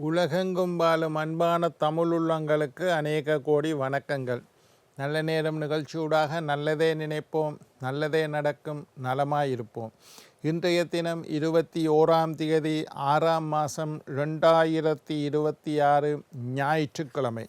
உலகெங்கும் வாழும் அன்பான தமிழுள்ளங்களுக்கு அநேக கோடி வணக்கங்கள். நல்ல நேரம் நிகழ்ச்சியூடாக நல்லதே நினைப்போம், நல்லதே நடக்கும், நலமாயிருப்போம். இன்றைய தினம் 21ஆம் தேதி 6ஆம் மாதம் 2026 ஞாயிற்றுக்கிழமை.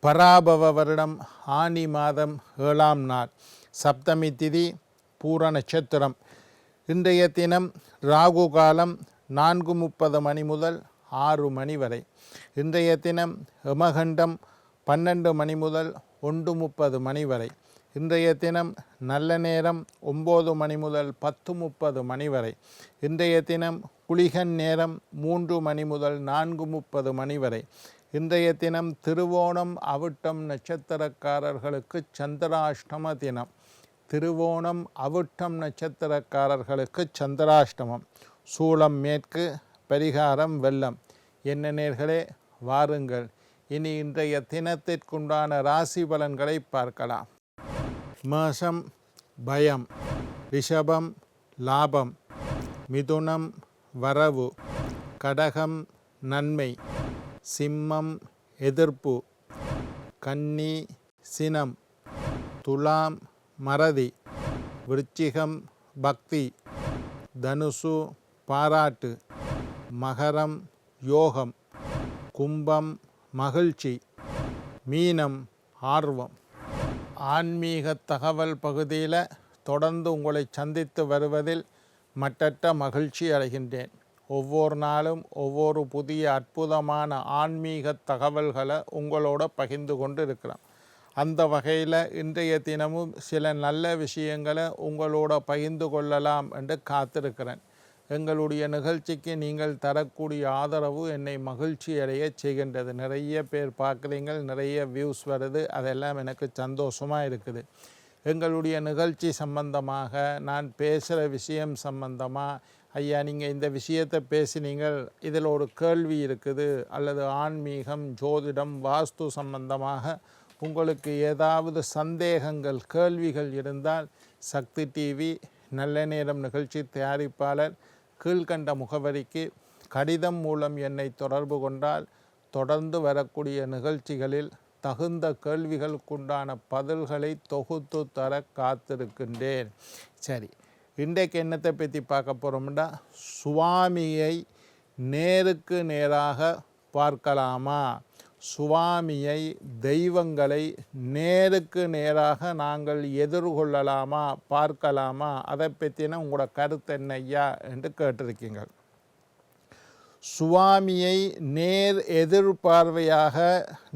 பராபவ வருடம் ஆனி மாதம் 7ஆம் நாள், சப்தமி திதி, பூர நட்சத்திரம். இன்றைய தினம் ராகு காலம் 4:30 மணி முதல் 6 மணி வரை. இன்றைய தினம் யமகண்டம் 12 மணி முதல் 1:30 மணி வரை. இன்றைய தினம் நல்ல நேரம் 9 மணி முதல் 10:30 மணி வரை. இன்றைய தினம் குளிகன் நேரம் 3 மணி முதல் 4:30 மணி வரை. இன்றைய தினம் திருவோணம் அவிட்டம் நட்சத்திரக்காரர்களுக்கு சந்திராஷ்டம தினம். திருவோணம் அவிட்டம் நட்சத்திரக்காரர்களுக்கு சந்திராஷ்டமம். சூளம் மேற்கு, பரிகாரம் வெள்ளம். என்ன நேர்களே, வாருங்கள் இனி இன்றைய தினத்திற்குண்டான ராசி பலன்களை பார்க்கலாம். மேஷம் பயம், ரிஷபம் லாபம், மிதுனம் வரவு, கடகம் நன்மை, சிம்மம் எதிர்ப்பு, கன்னி சினம், துலாம் மறதி, விருச்சிகம் பக்தி, தனுசு பாராட்டு, மகரம் யோகம், கும்பம் மகிழ்ச்சி, மீனம் ஆர்வம். ஆன்மீக தகவல் பகுதியில் தொடர்ந்து உங்களை சந்தித்து வருவதில் மட்டற்ற மகிழ்ச்சி அடைகின்றேன். ஒவ்வொரு நாளும் ஒவ்வொரு புதிய அற்புதமான ஆன்மீக தகவல்களை உங்களோட பகிர்ந்து கொண்டு இருக்கிறேன். அந்த வகையில் இன்றைய தினமும் சில நல்ல விஷயங்களை உங்களோட பகிர்ந்து கொள்ளலாம் என்று காத்திருக்கிறேன். எங்களுடைய நிகழ்ச்சிக்கு நீங்கள் தரக்கூடிய ஆதரவு என்னை மகிழ்ச்சி அடைய செய்கின்றது. நிறைய பேர் பார்க்குறீங்க, நிறைய வியூஸ் வருது, அதெல்லாம் எனக்கு சந்தோஷமாக இருக்குது. எங்களுடைய நிகழ்ச்சி சம்பந்தமாக நான் பேசுகிற விஷயம் சம்பந்தமாக, ஐயா நீங்கள் இந்த விஷயத்தை பேசினீங்கள், இதில் ஒரு கேள்வி இருக்குது, அல்லது ஆன்மீகம், ஜோதிடம், வாஸ்து சம்பந்தமாக உங்களுக்கு ஏதாவது சந்தேகங்கள், கேள்விகள் இருந்தால் சக்தி டிவி நல்ல நேரம் நிகழ்ச்சி தயாரிப்பாளர் கீழ்கண்ட முகவரிக்கு கடிதம் மூலம் என்னை தொடர்பு கொண்டால் தொடர்ந்து வரக்கூடிய நிகழ்ச்சிகளில் தகுந்த கேள்விகளுக்குண்டான பதில்களை தொகுத்து தர காத்திருக்கின்றேன். சரி, இன்றைக்கு என்னத்தை பற்றி பார்க்க போகிறோம்னா, சுவாமியை நேருக்கு நேராக பார்க்கலாமா, சுவாமியை, தெய்வங்களை நேருக்கு நேராக நாங்கள் எதிர்கொள்ளலாமா, பார்க்கலாமா, அதை பற்றின உங்களோட கருத்து என்ன ஐயா என்று கேட்டிருக்கீங்க. சுவாமியை நேர் எதிர்பார்வையாக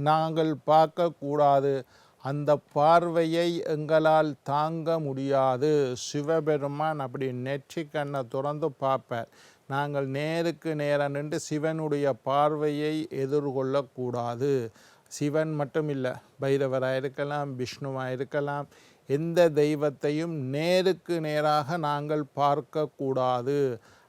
நாங்கள் பார்க்கக்கூடாது. அந்த பார்வையை எங்களால் தாங்க முடியாது. சிவபெருமான் அப்படி நெற்றி கண்ணை திறந்து பார்ப்பார். நாங்கள் நேருக்கு நேராக நின்று சிவனுடைய பார்வையை எதிர்கொள்ளக்கூடாது. சிவன் மட்டும் இல்லை, பைரவராக இருக்கலாம், விஷ்ணுவாக இருக்கலாம், எந்த தெய்வத்தையும் நேருக்கு நேராக நாங்கள் பார்க்கக்கூடாது.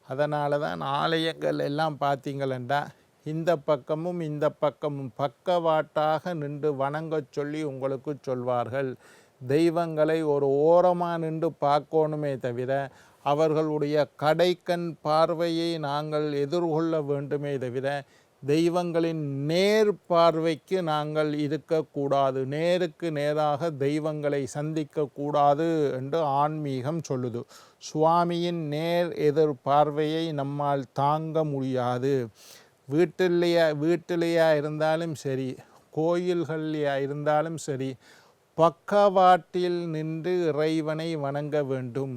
அதனால தான் ஆலயங்கள் எல்லாம் பார்த்தீங்களா, இந்த பக்கமும் இந்த பக்கமும் பக்கவாட்டாக நின்று வணங்க சொல்லி உங்களுக்கு சொல்வார்கள். தெய்வங்களை ஒரு ஓரமாக நின்று பார்க்கணுமே தவிர அவர்களுடைய கடைக்கண் பார்வையை நாங்கள் எதிர்கொள்ள வேண்டுமே தவிர தெய்வங்களின் நேர் பார்வைக்கு நாங்கள் இருக்கக்கூடாது. நேருக்கு நேராக தெய்வங்களை சந்திக்கக்கூடாது என்று ஆன்மீகம் சொல்லுது. சுவாமியின் நேர் பார்வையை நம்மால் தாங்க முடியாது. வீட்டிலேயா இருந்தாலும் சரி, கோயில்கள்லையா இருந்தாலும் சரி, பக்கவாட்டில் நின்று இறைவனை வணங்க வேண்டும்.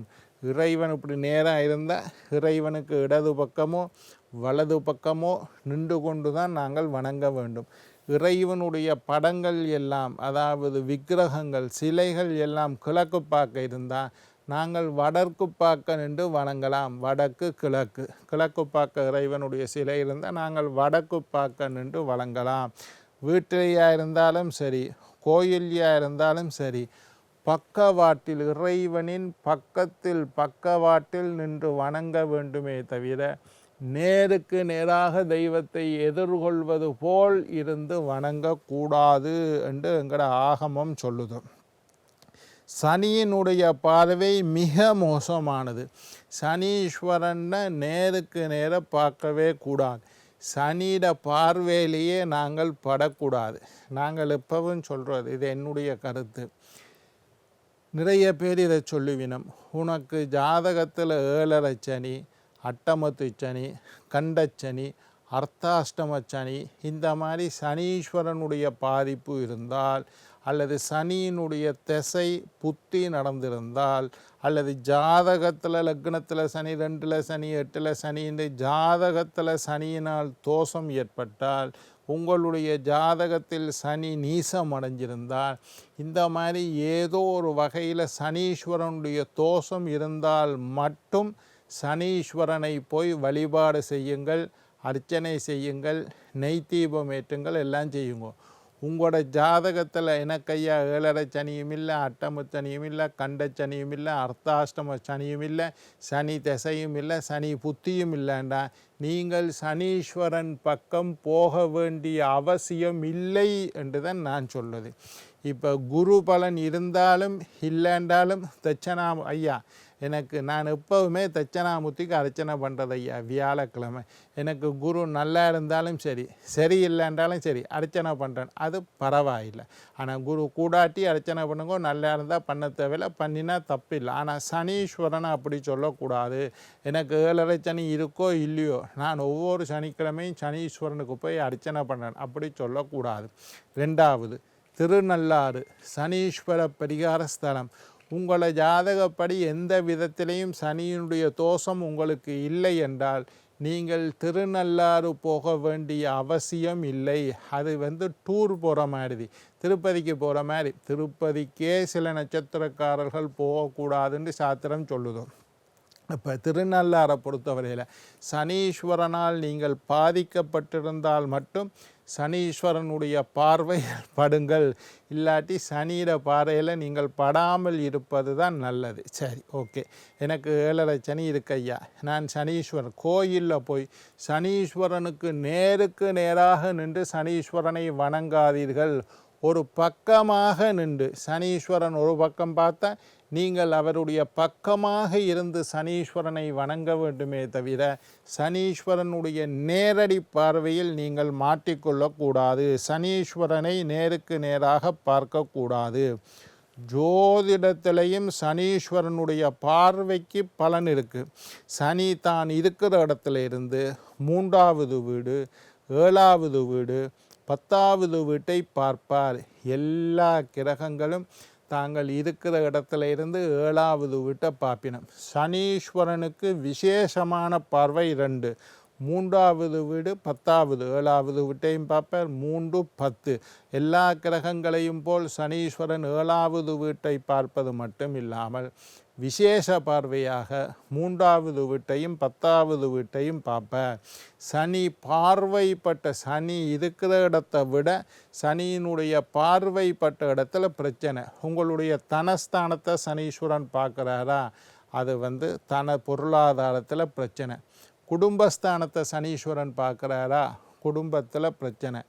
இறைவன் இப்படி நேராக இருந்தால் இறைவனுக்கு இடது பக்கமோ வலது பக்கமோ நின்று கொண்டு தான் நாங்கள் வணங்க வேண்டும். இறைவனுடைய படங்கள் எல்லாம், அதாவது விக்கிரகங்கள், சிலைகள் எல்லாம் கிழக்கு பார்க்க இருந்தால் நாங்கள் வடக்கு பார்க்க நின்று வணங்கலாம். வடக்கு கிழக்கு, கிழக்கு பார்க்க இறைவனுடைய சிலை இருந்தால் நாங்கள் வடக்கு பார்க்க நின்று வணங்கலாம். வீட்டிலேயா இருந்தாலும் சரி, கோயிலையா இருந்தாலும் சரி, பக்கவாட்டில், இறைவனின் பக்கவாட்டில் நின்று வணங்க வேண்டுமே தவிர நேருக்கு நேராக தெய்வத்தை எதிர்கொள்வது போல் இருந்து வணங்கக்கூடாது என்று எங்களோட ஆகமம் சொல்லுது. சனியினுடைய பார்வை மிக மோசமானது. சனீஸ்வரனை நேருக்கு நேர பார்க்கவே கூடாது. சனியிட பார்வையிலேயே நாங்கள் படக்கூடாது. நாங்கள் எப்பவும் சொல்கிறது, இது என்னுடைய கருத்து. நிறைய பேர் இதை சொல்லுவினம், உனக்கு ஜாதகத்தில் 7.5 சனி, அட்டமத்து சனி, கண்டச்சனி, அர்த்தாஷ்டம சனி, இந்த மாதிரி சனீஸ்வரனுடைய பாதிப்பு இருந்தால், அல்லது சனியினுடைய திசை புத்தி நடந்திருந்தால், அல்லது ஜாதகத்தில் லக்னத்தில் சனி, 2ல் சனி, 8ல் சனி, இந்த ஜாதகத்தில் சனியினால் தோஷம் ஏற்பட்டால், உங்களுடைய ஜாதகத்தில் சனி நீசம் அடைஞ்சிருந்தால், இந்த மாதிரி ஏதோ ஒரு வகையில் சனீஸ்வரனுடைய தோஷம் இருந்தால் மட்டும் சனீஸ்வரனை போய் வழிபாடு செய்யுங்கள், அர்ச்சனை செய்யுங்கள், நெய் தீபம் ஏற்றுங்கள், எல்லாம் செய்யுங்க. உங்களோட ஜாதகத்தில் எனக்கையா 7.5 சனியும் இல்லை, அட்டம சனியும் இல்லை, கண்ட சனியும் இல்லை, அர்த்தாஷ்டம சனியும் இல்லை, சனி திசையும் இல்லை, சனி புத்தியும் இல்லைண்டா நீங்கள் சனீஸ்வரன் பக்கம் போக வேண்டிய அவசியம் இல்லை என்று தான் நான் சொல்லுது. இப்போ குரு பலன் இருந்தாலும் இல்லைன்றாலும் தட்சணாமூர்த்தி ஐயா, எனக்கு நான் எப்போவுமே தட்சணாமூர்த்திக்கு அர்ச்சனை பண்ணுறது ஐயா. வியாழக்கிழமை எனக்கு குரு நல்லா இருந்தாலும் சரி, சரி இல்லைன்றாலும் சரி, அர்ச்சனை பண்ணுறேன், அது பரவாயில்லை. ஆனால் குரு கூடாட்டி அர்ச்சனை பண்ணுங்க, நல்லா இருந்தால் பண்ண தேவையில்லை, பண்ணினா தப்பு இல்லை. ஆனால் சனீஸ்வரனை அப்படி சொல்லக்கூடாது. எனக்கு 7.5 சனி இருக்கோ இல்லையோ, நான் ஒவ்வொரு சனிக்கிழமையும் சனீஸ்வரனுக்கு போய் அர்ச்சனை பண்ணுறேன், அப்படி சொல்லக்கூடாது. 2வது, திருநள்ளாறு சனீஸ்வர பரிகார ஸ்தலம். உங்களை ஜாதகப்படி எந்த விதத்திலையும் சனியினுடைய தோஷம் உங்களுக்கு இல்லை என்றால் நீங்கள் திருநள்ளாறு போக வேண்டிய அவசியம் இல்லை. அது டூர் போகிற மாதிரி, திருப்பதிக்கு போகிற மாதிரி. திருப்பதிக்கே சில நட்சத்திரக்காரர்கள் போகக்கூடாதுன்னு சாத்திரம் சொல்லுதோம். இப்போ திருநள்ளாரை பொறுத்தவரையில் சனீஸ்வரனால் நீங்கள் பாதிக்கப்பட்டிருந்தால் மட்டும் சனீஸ்வரனுடைய பார்வை படுங்கள், இல்லாட்டி சனியிட பார்வையில் நீங்கள் படாமல் இருப்பது தான் நல்லது. சரி, ஓகே. எனக்கு 7.5 சனி இருக்கையா, நான் சனீஸ்வரன் கோயிலில் போய் சனீஸ்வரனுக்கு நேருக்கு நேராக நின்று சனீஸ்வரனை வணங்காதீர்கள். ஒரு பக்கமாக நின்று சனீஸ்வரன் ஒரு பக்கம் பார்த்தா நீங்கள் அவருடைய பக்கமாக இருந்து சனீஸ்வரனை வணங்க வேண்டுமே தவிர சனீஸ்வரனுடைய நேரடி பார்வையில் நீங்கள் மாட்டிக்கொள்ளக்கூடாது. சனீஸ்வரனை நேருக்கு நேராக பார்க்கக்கூடாது. ஜோதிடத்திலையும் சனீஸ்வரனுடைய பார்வைக்கு பலன் இருக்குது. சனி தான் இருக்கிற இடத்துல இருந்து 3வது வீடு, 7வது வீடு, 10வது வீட்டை பார்ப்பார். எல்லா கிரகங்களும் தாங்கள் இருக்கிற இடத்துல இருந்து 7வது வீட்டை பார்ப்பினம். சனீஸ்வரனுக்கு விசேஷமான பார்வை 2, 3வது வீடு, 10வது, 7வது வீட்டையும் பார்ப்பார். 3, 10 எல்லா கிரகங்களையும் போல் சனீஸ்வரன் 7வது வீட்டை பார்ப்பது மட்டும் இல்லாமல் விசேஷ பார்வையாக 3வது வீட்டையும் 10வது வீட்டையும் பார்ப்பார். சனி பார்வைப்பட்ட சனி இருக்கிற இடத்தை விட சனியினுடைய பார்வைப்பட்ட இடத்துல பிரச்சனை. உங்களுடைய தனஸ்தானத்தை சனீஸ்வரன் பார்க்குறாரா, அது தன பொருளாதாரத்தில் பிரச்சனை. குடும்பஸ்தானத்தை சனீஸ்வரன் பார்க்குறாரா, குடும்பத்தில் பிரச்சனை.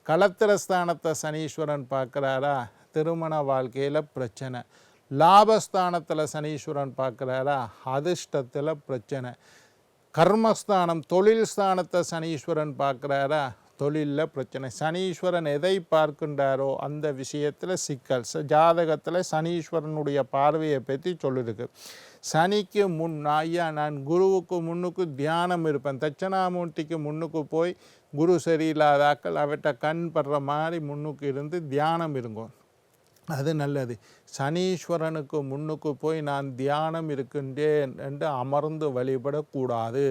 களத்திரஸ்தானத்தை சனீஸ்வரன் பார்க்குறாரா, திருமண வாழ்க்கையில் பிரச்சனை. லாபஸ்தானத்தில் சனீஸ்வரன் பார்க்குறாரா, அதிர்ஷ்டத்தில் பிரச்சனை. கர்மஸ்தானம் தொழில் ஸ்தானத்தை சனீஸ்வரன் பார்க்குறாரா, தொழிலில் பிரச்சனை. சனீஸ்வரன் எதை பார்க்கின்றாரோ அந்த விஷயத்தில் சிக்கல். ஜாதகத்தில் சனீஸ்வரனுடைய பார்வையை பற்றி சொல்லிருக்கு. சனிக்கு முன் ஐயா, நான் குருவுக்கு முன்னுக்கு தியானம் இருப்பேன். தட்சணாமூர்த்திக்கு முன்னுக்கு போய் குரு சரியில்லாதாக்கள் அவற்றை கண் படுற மாதிரி முன்னுக்கு இருந்து தியானம் இருங்கோ, அது நல்லது. சனீஸ்வரனுக்கு முன்னுக்கு போய் நான் தியானம் இருக்கின்றேன் என்று அமர்ந்து வழிபடக்கூடாது.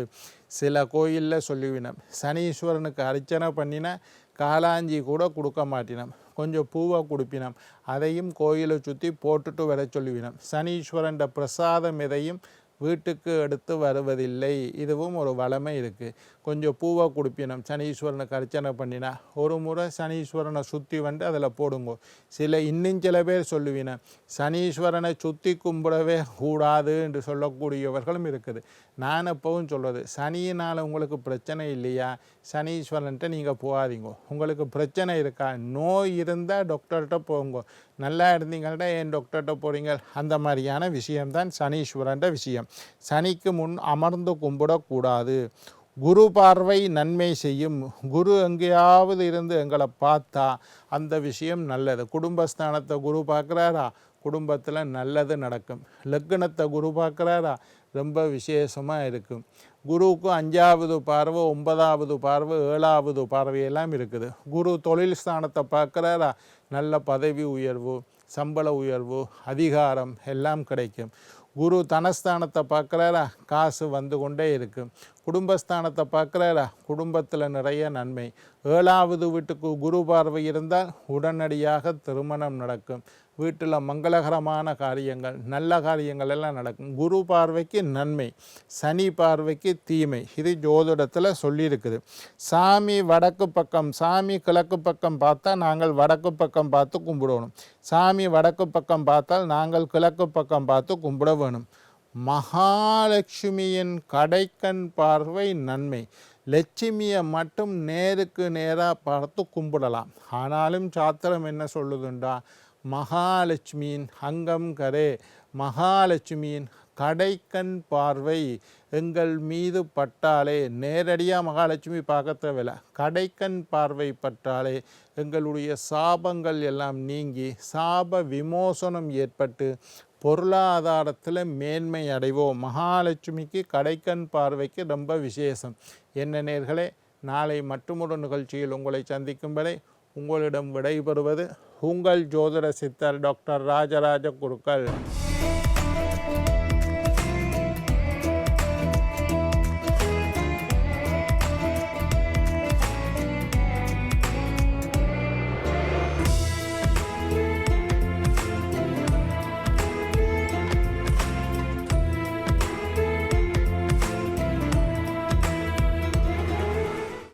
சில கோயிலில் சொல்லுவினம், சனீஸ்வரனுக்கு அர்ச்சனை பண்ணின காலாஞ்சி கூட கொடுக்க மாட்டினோம், கொஞ்சம் பூவை கொடுப்பினோம், அதையும் கோயிலை சுற்றி போட்டுட்டு வர சொல்லுவினோம். சனீஸ்வரன் பிரசாதம் எதையும் வீட்டுக்கு எடுத்து வருவதில்லை. இதுவும் ஒரு வளமை இருக்குது. கொஞ்சம் பூவை கொடுப்பினோம், சனீஸ்வரனுக்கு அர்ச்சனை பண்ணினா ஒரு முறை சனீஸ்வரனை சுற்றி அதில் போடுங்கோ. இன்னும் சில பேர் சொல்லுவின சனீஸ்வரனை சுற்றி கும்பிடவே கூடாது என்று சொல்லக்கூடியவர்களும் இருக்குது. நான் எப்பவும் சொல்வது, சனியினால் உங்களுக்கு பிரச்சனை இல்லையா, சனீஸ்வரன்ட்ட நீங்கள் போகாதீங்க. உங்களுக்கு பிரச்சனை இருக்கா, நோய் இருந்தால் டாக்டர்கிட்ட போங்க, நல்லா இருந்தீங்கள்ட்ட ஏன் டாக்டர்கிட்ட போகிறீங்க, அந்த மாதிரியான விஷயம்தான் சனீஸ்வரன்ற விஷயம். சனிக்கு முன் அமர்ந்து கும்பிடக்கூடாது. குரு பார்வை நன்மை செய்யும். குரு எங்கேயாவது இருந்து எங்களை பார்த்தா அந்த விஷயம் நல்லது. குடும்பஸ்தானத்தை குரு பார்க்குறாரா, குடும்பத்தில் நல்லது நடக்கும். லக்னத்தை குரு பார்க்குறாரா, ரொம்ப விசேஷமாக இருக்கும். குருவுக்கு 5வது பார்வை, 9வது பார்வை, 7வது பார்வையெல்லாம் இருக்குது. குரு தொழில் ஸ்தானத்தை பார்க்குறாரா, நல்ல பதவி உயர்வு, சம்பள உயர்வு, அதிகாரம் எல்லாம் கிடைக்கும். குரு தனஸ்தானத்தை பார்க்குறாரா, காசு வந்து கொண்டே இருக்கும். குடும்பஸ்தானத்தை பார்க்குறாரா, குடும்பத்தில் நிறைய நன்மை. 7வது வீட்டுக்கு குரு பார்வை இருந்தால் உடனடியாக திருமணம் நடக்கும். வீட்டில் மங்களகரமான காரியங்கள், நல்ல காரியங்கள் எல்லாம் நடக்கும். குரு பார்வைக்கு நன்மை, சனி பார்வைக்கு தீமை. இது ஜோதிடத்தில் சொல்லியிருக்குது. சாமி வடக்கு பக்கம், சாமி கிழக்கு பக்கம் பார்த்தா நாங்கள் வடக்கு பக்கம் பார்த்து கும்பிடணும். சாமி வடக்கு பக்கம் பார்த்தால் நாங்கள் கிழக்கு பக்கம் பார்த்து கும்பிட வேணும். மகாலட்சுமியின் கடைக்கண் பார்வை நன்மை. லட்சுமியை மட்டும் நேருக்கு நேராக பார்த்து கும்பிடலாம். ஆனாலும் சாத்திரம் என்ன சொல்லுதுண்டா, மகாலட்சுமியின் அங்கம் கரே, மகாலட்சுமியின் கடைக்கண் பார்வை எங்கள் மீது பட்டாலே, நேரடியாக மகாலட்சுமி பார்க்க தேவையில்லை, கடைக்கண் பார்வை பட்டாலே எங்களுடைய சாபங்கள் எல்லாம் நீங்கி சாப விமோசனம் ஏற்பட்டு பொருளாதாரத்தில் மேன்மை அடைவோம். மகாலட்சுமிக்கு கடைக்கண் பார்வைக்கு ரொம்ப விசேஷம். என்ன நேர்களே, நாளை மற்றொரு நிகழ்ச்சியில் உங்களை சந்திக்கும் வரை உங்களிடம் விடைபெறுவது உங்கள் ஜோதிட சித்தர் டாக்டர் ராஜராஜ குருக்கள்.